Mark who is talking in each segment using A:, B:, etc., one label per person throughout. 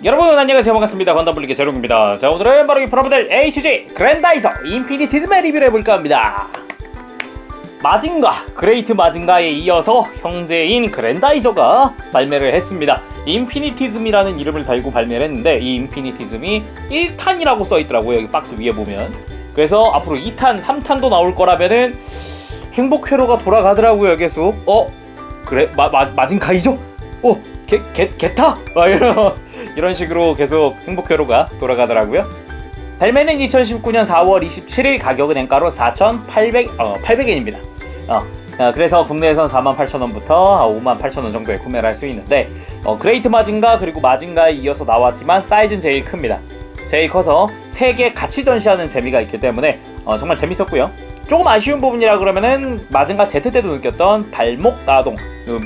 A: 여러분 안녕하세요, 반갑습니다. 건담블리의 재롱입니다. 자, 오늘은 바로 이 프로모델 HG 그랜다이저 인피니티즘의 리뷰를 해볼까 합니다. 마징가, 그레이트 마징가에 이어서 형제인 그랜다이저가 발매를 했습니다. 인피니티즘이라는 이름을 달고 발매를 했는데 이 인피니티즘이 1탄이라고 써있더라고요, 여기 박스 위에 보면. 그래서 앞으로 2탄, 3탄도 나올 거라면은 행복회로가 돌아가더라고요, 계속. 그래? 마징가이죠? 개타? 이런 식으로 계속 행복회로가 돌아가더라고요. 발매는 2019년 4월 27일, 가격은 엔가로 800엔입니다. 그래서 국내에선 48,000원부터 58,000원 정도에 구매를 할 수 있는데, 그레이트 마징가 그리고 마징가에 이어서 나왔지만 사이즈는 제일 큽니다. 제일 커서 3개 같이 전시하는 재미가 있기 때문에 정말 재밌었고요. 조금 아쉬운 부분이라 그러면은 마징가 Z 때도 느꼈던 발목 가동,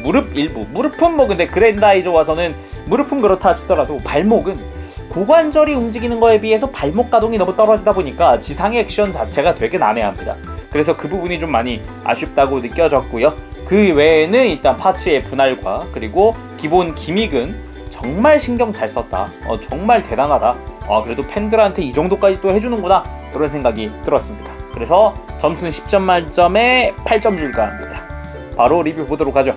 A: 무릎 일부, 무릎은 뭐 근데 그랜다이저 와서는 무릎은 그렇다 치더라도 발목은 고관절이 움직이는 거에 비해서 발목 가동이 너무 떨어지다 보니까 지상의 액션 자체가 되게 난해합니다. 그래서 그 부분이 좀 많이 아쉽다고 느껴졌고요. 그 외에는 일단 파츠의 분할과 그리고 기본 기믹은 정말 신경 잘 썼다. 정말 대단하다. 그래도 팬들한테 이 정도까지 또 해주는구나, 그런 생각이 들었습니다. 그래서 점수는 10점 만점에 8점 줄까 합니다. 바로 리뷰 보도록 하죠.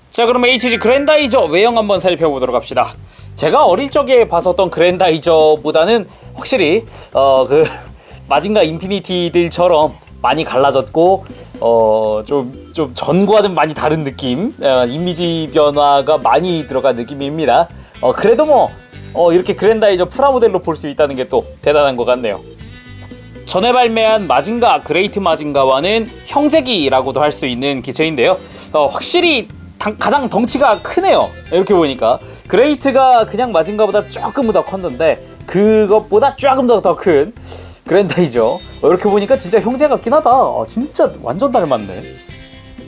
A: 자, 그럼 HG 그랜다이저 외형 한번 살펴보도록 합시다. 제가 어릴 적에 봤었던 그랜다이저보다는 확실히 그 마징가 인피니티들처럼 많이 갈라졌고 좀 전과는 많이 다른 느낌, 이미지 변화가 많이 들어간 느낌입니다. 그래도 뭐 이렇게 그랜다이저 프라모델로 볼 수 있다는 게 또 대단한 것 같네요. 전에 발매한 마징가, 그레이트 마징가와는 형제기라고도 할 수 있는 기체인데요. 확실히 가장 덩치가 크네요. 이렇게 보니까 그레이트가 그냥 마징가보다 조금 더 컸는데 그것보다 조금 더 큰 그랜다이저. 이렇게 보니까 진짜 형제 같긴 하다. 진짜 완전 닮았네.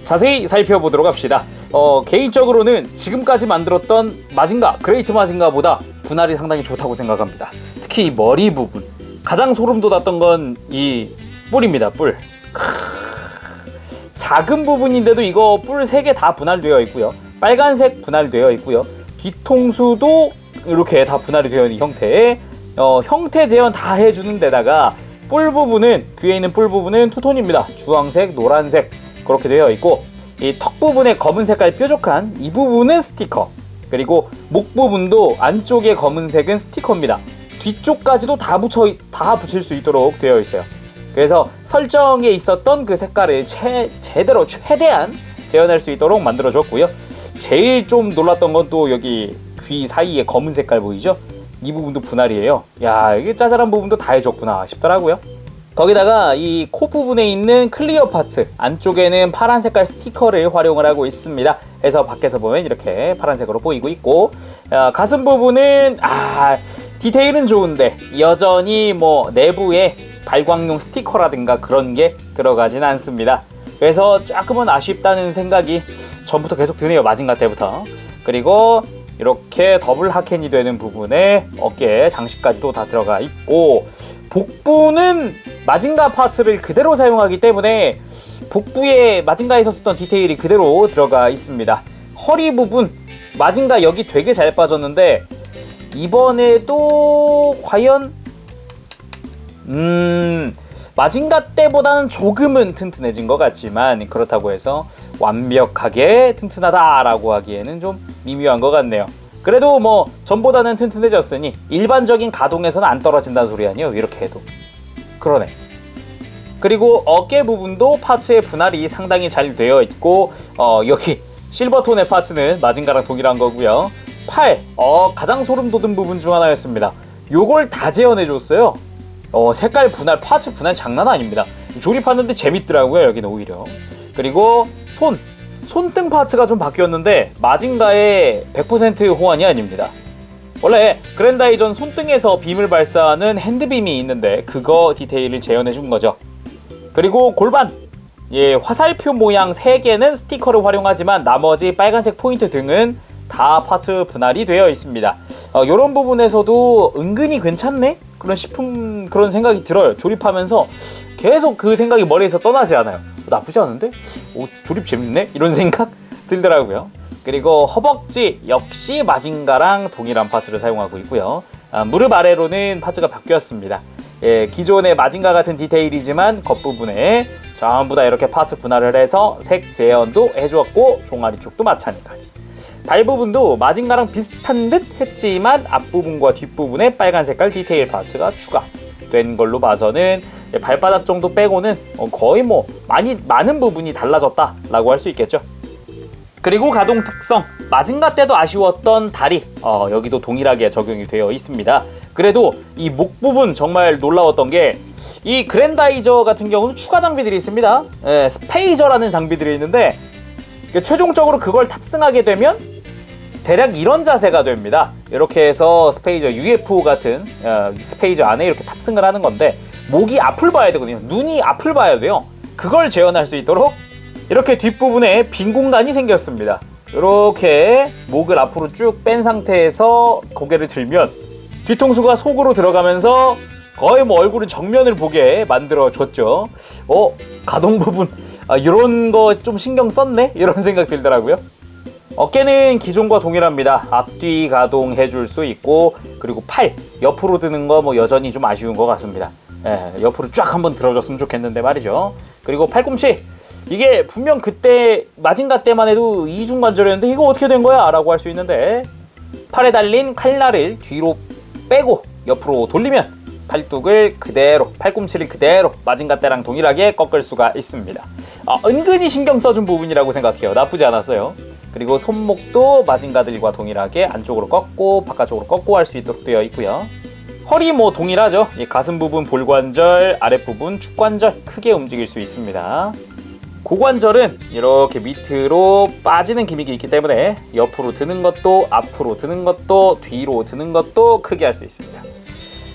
A: 자세히 살펴보도록 합시다. 개인적으로는 지금까지 만들었던 마징가, 그레이트 마징가보다 분할이 상당히 좋다고 생각합니다. 특히 이 머리 부분, 가장 소름 돋았던 건 이 뿔입니다. 뿔. 작은 부분인데도 이거 뿔 3개 다 분할되어 있고요. 빨간색 분할되어 있고요. 뒤통수도 이렇게 다 분할이 되어 있는 형태의 형태 재현 다 해주는 데다가 뿔 부분은, 귀에 있는 뿔 부분은 투톤입니다. 주황색, 노란색 그렇게 되어 있고, 이 턱 부분에 검은 색깔 뾰족한 이 부분은 스티커, 그리고 목 부분도 안쪽에 검은색은 스티커입니다. 뒤쪽까지도 다 붙일 수 있도록 되어 있어요. 그래서 설정에 있었던 그 색깔을 제대로 최대한 재현할 수 있도록 만들어줬고요. 제일 좀 놀랐던 건 또 여기 귀 사이에 검은 색깔 보이죠? 이 부분도 분할이에요. 야, 이게 짜잘한 부분도 다 해줬구나 싶더라고요. 거기다가 이 코 부분에 있는 클리어 파츠 안쪽에는 파란 색깔 스티커를 활용을 하고 있습니다. 그래서 밖에서 보면 이렇게 파란색으로 보이고 있고, 가슴 부분은 디테일은 좋은데 여전히 뭐 내부에 발광용 스티커라든가 그런 게 들어가진 않습니다. 그래서 조금은 아쉽다는 생각이 전부터 계속 드네요, 마징가 때부터. 그리고 이렇게 더블 하켄이 되는 부분에 어깨 장식까지도 다 들어가 있고, 복부는 마징가 파츠를 그대로 사용하기 때문에 복부에 마징가에서 쓰던 디테일이 그대로 들어가 있습니다. 허리 부분, 마징가 여기 되게 잘 빠졌는데 이번에도 과연 마징가 때보다는 조금은 튼튼해진 것 같지만 그렇다고 해서 완벽하게 튼튼하다라고 하기에는 좀 미묘한 것 같네요. 그래도 뭐 전보다는 튼튼해졌으니 일반적인 가동에서는 안 떨어진다는 소리 아니에요, 이렇게 해도. 그러네. 그리고 어깨 부분도 파츠의 분할이 상당히 잘 되어 있고, 여기 실버톤의 파츠는 마징가랑 동일한 거고요. 팔, 가장 소름 돋은 부분 중 하나였습니다. 요걸 다 재현해줬어요. 색깔 분할, 파츠 분할 장난 아닙니다. 조립하는데 재밌더라고요, 여기는 오히려. 그리고 손등 파츠가 좀 바뀌었는데 마징가의 100% 호환이 아닙니다. 원래 그랜다이저는 손등에서 빔을 발사하는 핸드빔이 있는데 그거 디테일을 재현해준 거죠. 그리고 골반, 화살표 모양 3개는 스티커를 활용하지만 나머지 빨간색 포인트 등은 다 파츠 분할이 되어 있습니다. 이런 부분에서도 은근히 괜찮네? 그런 생각이 들어요. 조립하면서 계속 그 생각이 머리에서 떠나지 않아요. 나쁘지 않은데? 조립 재밌네? 이런 생각 들더라고요. 그리고 허벅지 역시 마징가랑 동일한 파츠를 사용하고 있고요. 무릎 아래로는 파츠가 바뀌었습니다. 예, 기존의 마징가 같은 디테일이지만 겉부분에 전부 다 이렇게 파츠 분할을 해서 색 재현도 해주었고 종아리 쪽도 마찬가지. 발 부분도 마징가랑 비슷한 듯 했지만 앞부분과 뒷부분에 빨간 색깔 디테일 파츠가 추가된 걸로 봐서는 발바닥 정도 빼고는 거의 많은 부분이 달라졌다라고 할 수 있겠죠. 그리고 가동 특성, 마징가 때도 아쉬웠던 다리, 여기도 동일하게 적용이 되어 있습니다. 그래도 이 목 부분 정말 놀라웠던 게 이 그랜다이저 같은 경우는 추가 장비들이 있습니다. 스페이저라는 장비들이 있는데 최종적으로 그걸 탑승하게 되면 대략 이런 자세가 됩니다. 이렇게 해서 스페이저 UFO 같은 스페이저 안에 이렇게 탑승을 하는 건데 목이 앞을 봐야 되거든요. 눈이 앞을 봐야 돼요. 그걸 재현할 수 있도록 이렇게 뒷부분에 빈 공간이 생겼습니다. 이렇게 목을 앞으로 쭉 뺀 상태에서 고개를 들면 뒤통수가 속으로 들어가면서 거의 얼굴은 정면을 보게 만들어줬죠. 가동 부분 이런 거 좀 신경 썼네? 이런 생각 들더라고요. 어깨는 기존과 동일합니다. 앞뒤 가동해줄 수 있고 그리고 팔 옆으로 드는 거 여전히 좀 아쉬운 것 같습니다. 옆으로 쫙 한번 들어줬으면 좋겠는데 말이죠. 그리고 팔꿈치 이게 분명 그때 마징가 때만 해도 이중관절이었는데 이거 어떻게 된 거야? 라고 할 수 있는데 팔에 달린 칼날을 뒤로 빼고 옆으로 돌리면 팔뚝을 그대로, 팔꿈치를 그대로 마징가 때랑 동일하게 꺾을 수가 있습니다. 은근히 신경 써준 부분이라고 생각해요. 나쁘지 않았어요. 그리고 손목도 마징가들과 동일하게 안쪽으로 꺾고 바깥쪽으로 꺾고 할 수 있도록 되어 있고요. 허리 동일하죠. 이 가슴 부분 볼관절, 아랫부분 축관절 크게 움직일 수 있습니다. 고관절은 이렇게 밑으로 빠지는 기믹이 있기 때문에 옆으로 드는 것도 앞으로 드는 것도 뒤로 드는 것도 크게 할 수 있습니다.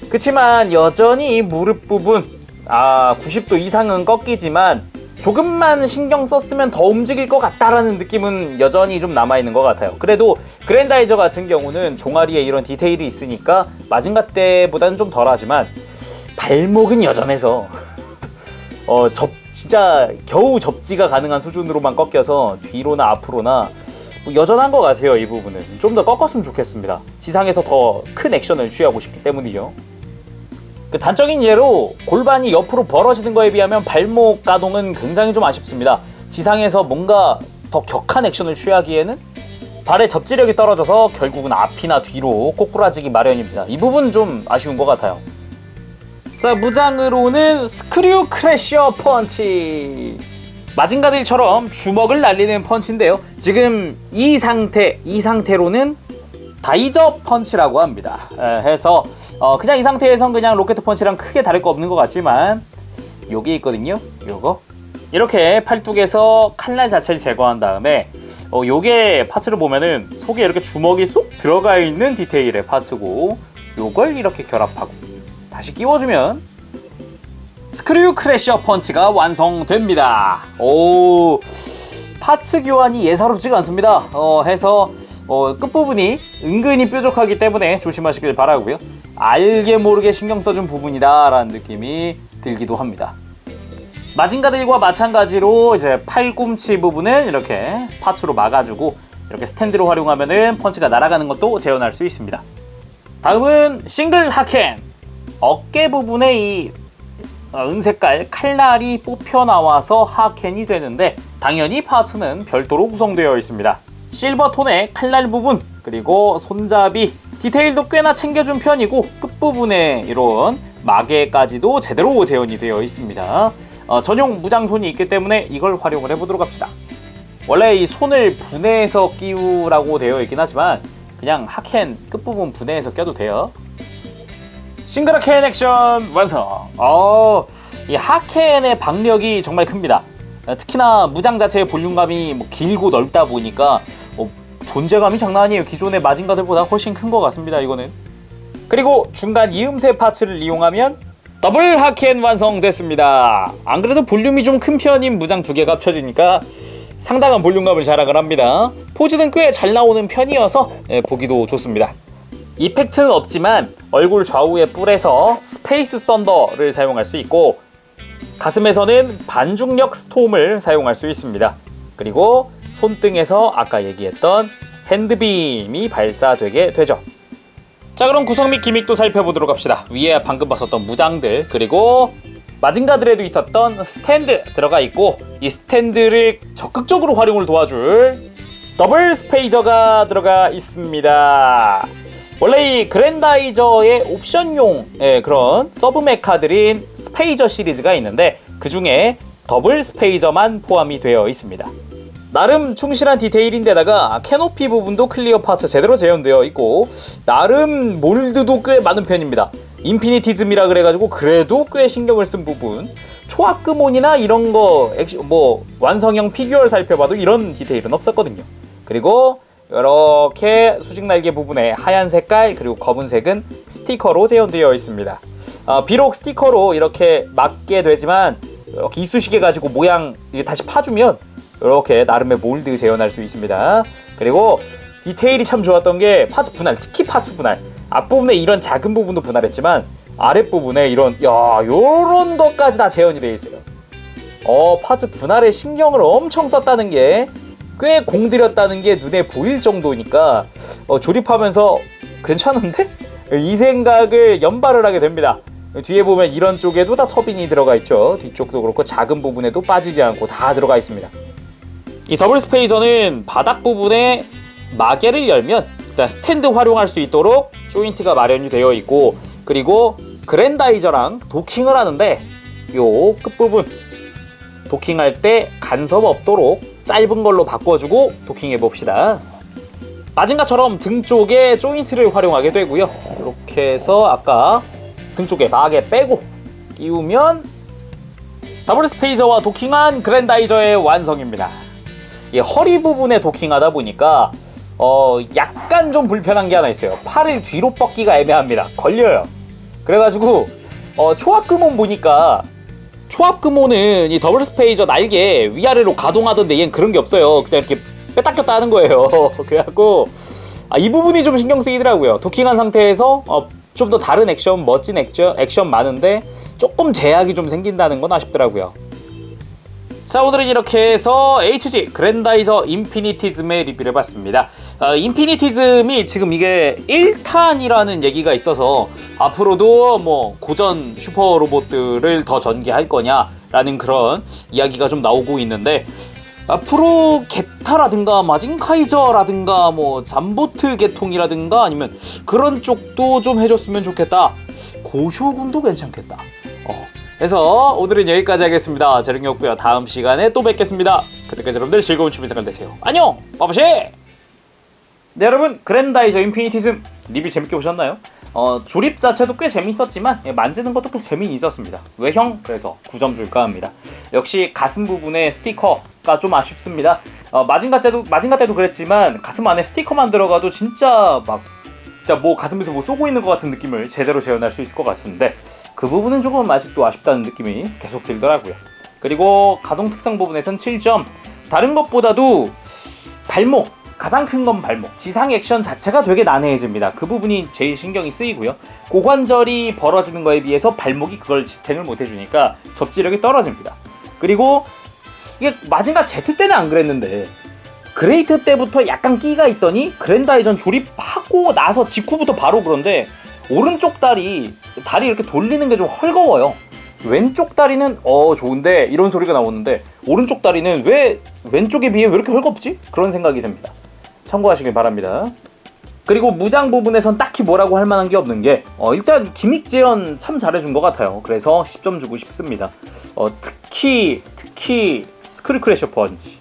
A: 그렇지만 여전히 이 무릎 부분 90도 이상은 꺾이지만 조금만 신경 썼으면 더 움직일 것 같다라는 느낌은 여전히 좀 남아있는 것 같아요. 그래도 그랜다이저 같은 경우는 종아리에 이런 디테일이 있으니까 마징가 때보다는 좀 덜하지만 발목은 여전해서 진짜 겨우 접지가 가능한 수준으로만 꺾여서 뒤로나 앞으로나 여전한 것 같아요. 이 부분은 좀 더 꺾었으면 좋겠습니다. 지상에서 더 큰 액션을 취하고 싶기 때문이죠. 그 단적인 예로 골반이 옆으로 벌어지는 거에 비하면 발목 가동은 굉장히 좀 아쉽습니다. 지상에서 뭔가 더 격한 액션을 취하기에는 발의 접지력이 떨어져서 결국은 앞이나 뒤로 꼬꾸라지기 마련입니다. 이 부분 좀 아쉬운 것 같아요. 자, 무장으로는 스크류 크래셔 펀치. 마징가들처럼 주먹을 날리는 펀치인데요. 지금 이 상태로는 다이저 펀치라고 합니다. 해서 그냥 이 상태에선 그냥 로켓 펀치랑 크게 다를 거 없는 것 같지만 요게 있거든요. 요거 이렇게 팔뚝에서 칼날 자체를 제거한 다음에 요게 파츠를 보면은 속에 이렇게 주먹이 쏙 들어가 있는 디테일의 파츠고 요걸 이렇게 결합하고 다시 끼워주면 스크류 크래셔 펀치가 완성됩니다. 오, 파츠 교환이 예사롭지가 않습니다. 해서 끝부분이 은근히 뾰족하기 때문에 조심하시길 바라고요. 알게 모르게 신경 써준 부분이다 라는 느낌이 들기도 합니다. 마징가들과 마찬가지로 이제 팔꿈치 부분은 이렇게 파츠로 막아주고 이렇게 스탠드로 활용하면은 펀치가 날아가는 것도 재현할 수 있습니다. 다음은 싱글 하켄. 어깨 부분에 이 은색깔 칼날이 뽑혀 나와서 하켄이 되는데 당연히 파츠는 별도로 구성되어 있습니다. 실버톤의 칼날 부분 그리고 손잡이 디테일도 꽤나 챙겨준 편이고 끝부분에 이런 마개까지도 제대로 재현이 되어 있습니다. 전용 무장손이 있기 때문에 이걸 활용을 해보도록 합시다. 원래 이 손을 분해해서 끼우라고 되어 있긴 하지만 그냥 하켄 끝부분 분해해서 껴도 돼요. 싱글 하켄 액션 완성! 이 하켄의 박력이 정말 큽니다. 특히나 무장 자체의 볼륨감이 길고 넓다 보니까 존재감이 장난 아니에요. 기존의 마징가들보다 훨씬 큰 것 같습니다. 이거는. 그리고 중간 이음새 파츠를 이용하면 더블 하켄 완성됐습니다. 안 그래도 볼륨이 좀 큰 편인 무장 두 개가 합쳐지니까 상당한 볼륨감을 자랑을 합니다. 포즈는 꽤 잘 나오는 편이어서 보기도 좋습니다. 이펙트는 없지만 얼굴 좌우의 뿔에서 스페이스 썬더를 사용할 수 있고 가슴에서는 반중력 스톰을 사용할 수 있습니다. 그리고 손등에서 아까 얘기했던 핸드빔이 발사되게 되죠. 자, 그럼 구성 및 기믹도 살펴보도록 합시다. 위에 방금 봤었던 무장들, 그리고 마징가들에도 있었던 스탠드 들어가 있고, 이 스탠드를 적극적으로 활용을 도와줄 더블 스페이저가 들어가 있습니다. 원래 이 그랜다이저의 옵션용 그런 서브 메카들인 스페이저 시리즈가 있는데, 그 중에 더블 스페이저만 포함이 되어 있습니다. 나름 충실한 디테일인데다가 캐노피 부분도 클리어 파츠 제대로 재현되어 있고, 나름 몰드도 꽤 많은 편입니다. 인피니티즘이라 그래가지고 그래도 꽤 신경을 쓴 부분, 초합금온이나 이런 거 뭐 완성형 피규어를 살펴봐도 이런 디테일은 없었거든요. 그리고 이렇게 수직 날개 부분에 하얀 색깔 그리고 검은색은 스티커로 재현되어 있습니다. 비록 스티커로 이렇게 막게 되지만 이렇게 이쑤시개 가지고 모양 다시 파주면 이렇게 나름의 몰드 재현할 수 있습니다. 그리고 디테일이 참 좋았던 게 파츠 분할, 특히 파츠 분할. 앞부분에 이런 작은 부분도 분할했지만 아랫부분에 요런 것까지 다 재현이 되어 있어요. 파츠 분할에 신경을 엄청 썼다는 게, 꽤 공들였다는 게 눈에 보일 정도니까 조립하면서 괜찮은데? 이 생각을 연발을 하게 됩니다. 뒤에 보면 이런 쪽에도 다 터빈이 들어가 있죠. 뒤쪽도 그렇고 작은 부분에도 빠지지 않고 다 들어가 있습니다. 이 더블 스페이저는 바닥 부분에 마개를 열면 일단 스탠드 활용할 수 있도록 조인트가 마련이 되어 있고, 그리고 그랜다이저랑 도킹을 하는데 요 끝부분 도킹할 때 간섭 없도록 짧은 걸로 바꿔주고 도킹해 봅시다. 마징가처럼 등 쪽에 조인트를 활용하게 되고요. 이렇게 해서 아까 등 쪽에 마개 빼고 끼우면 더블 스페이저와 도킹한 그랜다이저의 완성입니다. 이 허리 부분에 도킹하다 보니까 약간 좀 불편한 게 하나 있어요. 팔을 뒤로 뻗기가 애매합니다. 걸려요. 그래가지고 초합금온 보니까, 초합금온은 이 더블 스페이저 날개 위아래로 가동하던데 얘는 그런 게 없어요. 그냥 이렇게 뺐다 꼈다 하는 거예요. 그래갖고 이 부분이 좀 신경 쓰이더라고요. 도킹한 상태에서 좀 더 다른 액션, 멋진 액션 많은데 조금 제약이 좀 생긴다는 건 아쉽더라고요. 자, 오늘은 이렇게 해서 HG 그랜다이저 인피니티즘의 리뷰를 해봤습니다. 인피니티즘이 지금 이게 1탄이라는 얘기가 있어서 앞으로도 뭐 고전 슈퍼 로봇들을 더 전개할 거냐라는 그런 이야기가 좀 나오고 있는데, 앞으로 게타라든가 마징카이저라든가 뭐 잠보트 계통이라든가 아니면 그런 쪽도 좀 해줬으면 좋겠다. 고쇼군도 괜찮겠다. 그래서 오늘은 여기까지 하겠습니다. 재롱이었고요. 다음 시간에 또 뵙겠습니다. 그때까지 여러분들 즐거운 취미생활 되세요. 안녕! 빠바시! 네, 여러분, 그랜다이저 인피니티즘 리뷰 재밌게 보셨나요? 조립 자체도 꽤 재밌었지만 만지는 것도 꽤 재미는 있었습니다. 외형 그래서 9점 줄까 합니다. 역시 가슴 부분에 스티커가 좀 아쉽습니다. 마징가 때도 그랬지만 가슴 안에 스티커만 들어가도 진짜 뭐 가슴에서 뭐 쏘고 있는 것 같은 느낌을 제대로 재현할 수 있을 것 같은데, 그 부분은 조금 아직도 아쉽다는 느낌이 계속 들더라고요. 그리고 가동 특성 부분에선 7점. 다른 것보다도 발목, 가장 큰 건 발목. 지상 액션 자체가 되게 난해해집니다. 그 부분이 제일 신경이 쓰이고요. 고관절이 벌어지는 거에 비해서 발목이 그걸 지탱을 못 해주니까 접지력이 떨어집니다. 그리고 이게 마징가 Z 때는 안 그랬는데 그레이트 때부터 약간 끼가 있더니 그랜다이전 조립하고 나서 직후부터 바로 그런데 오른쪽 다리 이렇게 돌리는 게 좀 헐거워요. 왼쪽 다리는 좋은데 이런 소리가 나오는데 오른쪽 다리는 왜 왼쪽에 비해 왜 이렇게 헐겁지? 그런 생각이 듭니다. 참고하시길 바랍니다. 그리고 무장 부분에선 딱히 뭐라고 할 만한 게 없는 게 일단 기믹 재현 참 잘해준 것 같아요. 그래서 10점 주고 싶습니다. 특히 스크류 크래셔 펀치.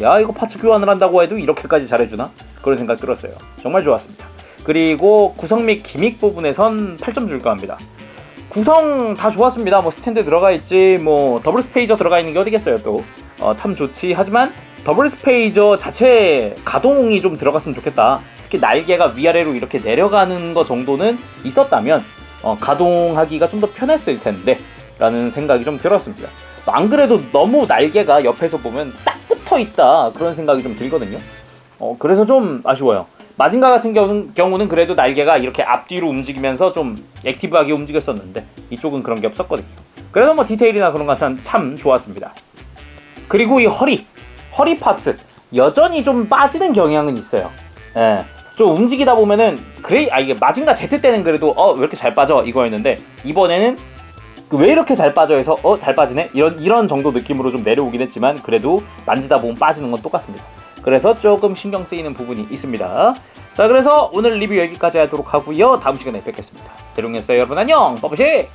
A: 야, 이거 파츠 교환을 한다고 해도 이렇게까지 잘해주나? 그런 생각 들었어요. 정말 좋았습니다. 그리고 구성 및 기믹 부분에선 8점 줄까 합니다. 구성 다 좋았습니다. 뭐 스탠드 들어가 있지, 뭐 더블 스페이저 들어가 있는 게 어디겠어요 또. 참 좋지. 하지만 더블 스페이저 자체 가동이 좀 들어갔으면 좋겠다. 특히 날개가 위아래로 이렇게 내려가는 거 정도는 있었다면 가동하기가 좀 더 편했을 텐데 라는 생각이 좀 들었습니다. 안 그래도 너무 날개가 옆에서 보면 딱 붙어 있다 그런 생각이 좀 들거든요. 그래서 좀 아쉬워요. 마징가 같은 경우는 그래도 날개가 이렇게 앞뒤로 움직이면서 좀 액티브하게 움직였었는데 이쪽은 그런 게 없었거든요. 그래서 뭐 디테일이나 그런 건 참 좋았습니다. 그리고 이 허리 파츠, 여전히 좀 빠지는 경향은 있어요. 예. 좀 움직이다 보면은 이게 마징가 Z 때는 그래도 왜 이렇게 잘 빠져 이거였는데 이번에는 왜 이렇게 잘 빠져 해서 잘 빠지네 이런 정도 느낌으로 좀 내려오긴 했지만 그래도 만지다 보면 빠지는 건 똑같습니다. 그래서 조금 신경 쓰이는 부분이 있습니다. 자, 그래서 오늘 리뷰 여기까지 하도록 하고요. 다음 시간에 뵙겠습니다. 재롱이었어요. 여러분 안녕. 빠부시.